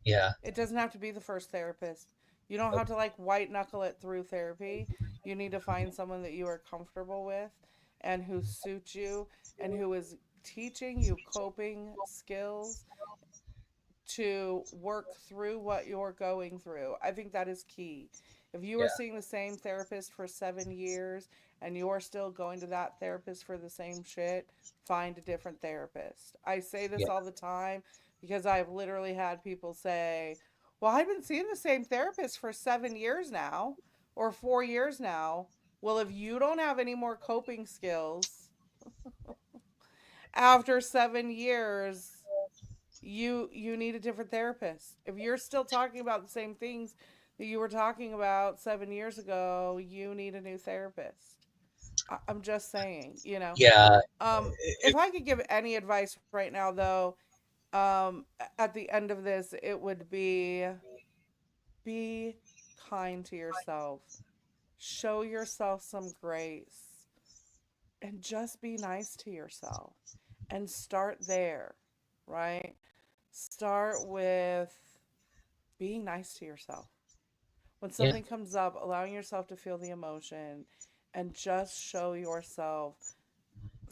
Yeah. It doesn't have to be the first therapist. You don't have Nope. to like white knuckle it through therapy. You need to find someone that you are comfortable with and who suits you and who is teaching you coping skills to work through what you're going through. I think that is key. If you are Yeah. seeing the same therapist for 7 years and you're still going to that therapist for the same shit, find a different therapist. I say this Yeah. all the time because I've literally had people say, well, I've been seeing the same therapist for 7 years now or 4 years now. Well, if you don't have any more coping skills after 7 years, you need a different therapist. If you're still talking about the same things that you were talking about 7 years ago, you need a new therapist. I'm just saying. Yeah. Um, if I could give any advice right now, though, at the end of this, it would be kind to yourself. Show yourself some grace and just be nice to yourself and start there, right? Start with being nice to yourself. When Yeah. something comes up, allowing yourself to feel the emotion and just show yourself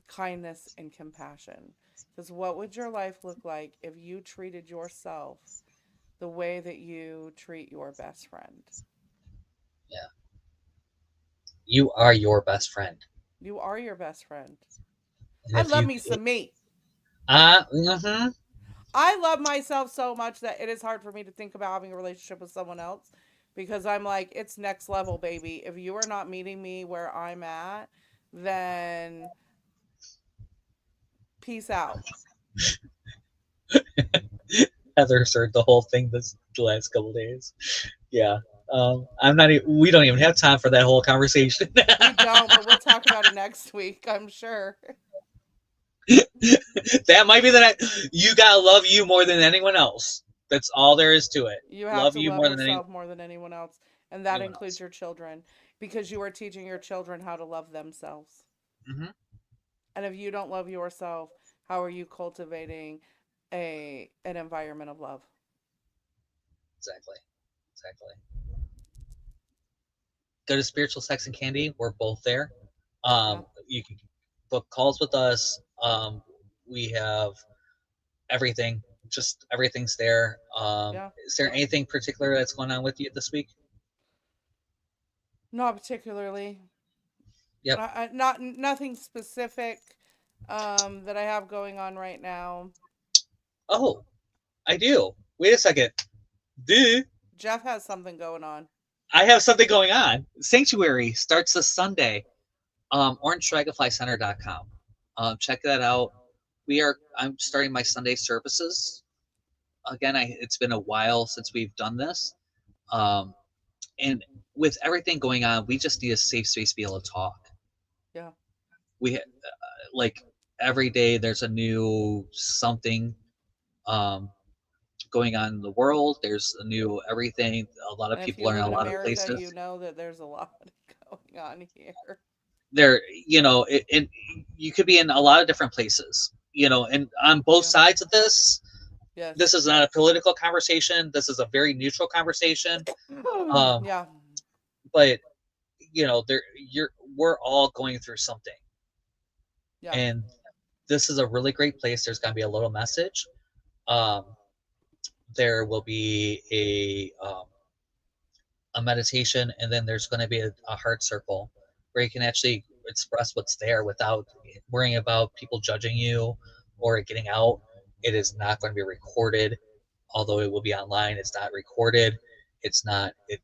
kindness and compassion. Because what would your life look like if you treated yourself the way that you treat your best friend? Yeah. You are your best friend. You are your best friend. And I if love you, me some me. mm-hmm. I love myself so much that it is hard for me to think about having a relationship with someone else because I'm like, it's next level, baby. If you are not meeting me where I'm at, then peace out. Heather's heard the whole thing the last couple days. Yeah. I'm not. We don't even have time for that whole conversation. We don't, but we'll talk about it next week, I'm sure. That might be that you gotta love you more than anyone else. That's all there is to it. You have Love to you love more than yourself more than anyone else, and that anyone includes else. your children because you are teaching your children how to love themselves. Hmm. And if you don't love yourself, how are you cultivating a an environment of love? Exactly. Exactly. Go to Spiritual Sex and Candy. We're both there. Yeah. You can book calls with us. We have everything. Just everything's there. Yeah. Is there anything particular that's going on with you this week? Not particularly. Yep. Not nothing specific that I have going on right now. Oh, I do. Wait a second. Duh. Jeff has something going on. I have something going on. Sanctuary starts this Sunday. OrangeDragonflyCenter.com. Check that out. I'm starting my Sunday services again. It's been a while since we've done this, um, and with everything going on, we just need a safe space to be able to talk. Yeah. We like every day there's a new something going on in the world. There's a new everything. A lot of And if people you are in live a in lot of America, you places. know that there's a lot going on here. There, you could be in a lot of different places, and on both Yeah. sides of this Yes. is not a political conversation. This is a very neutral conversation. Um, Yeah. but we're all going through something, Yeah. and this is a really great place. There's going to be a little message. Um, there will be a meditation, and then there's going to be a heart circle where you can actually express what's there without worrying about people judging you or it getting out. It is not going to be recorded, although it will be online. It's not recorded. It's not. It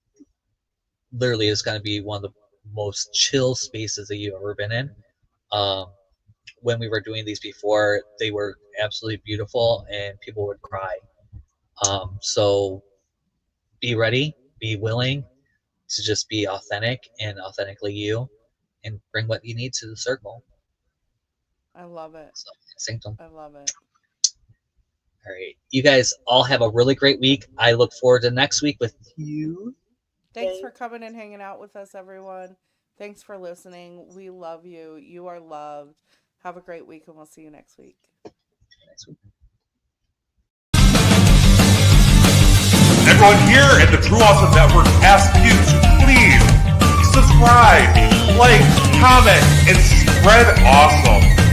literally is going to be one of the most chill spaces that you've ever been in. Um, when we were doing these before, they were absolutely beautiful, and people would cry. So be ready, be willing to just be authentic and authentically you, and bring what you need to the circle. I love it. So, sanctum. I love it. All right, you guys all have a really great week. I look forward to next week with you. Thanks for coming and hanging out with us, everyone. Thanks for listening. We love you. You are loved. Have a great week, and we'll see you next week. Next week. Everyone here at the True Awesome Network asks you to please subscribe, like, comment, and spread awesome.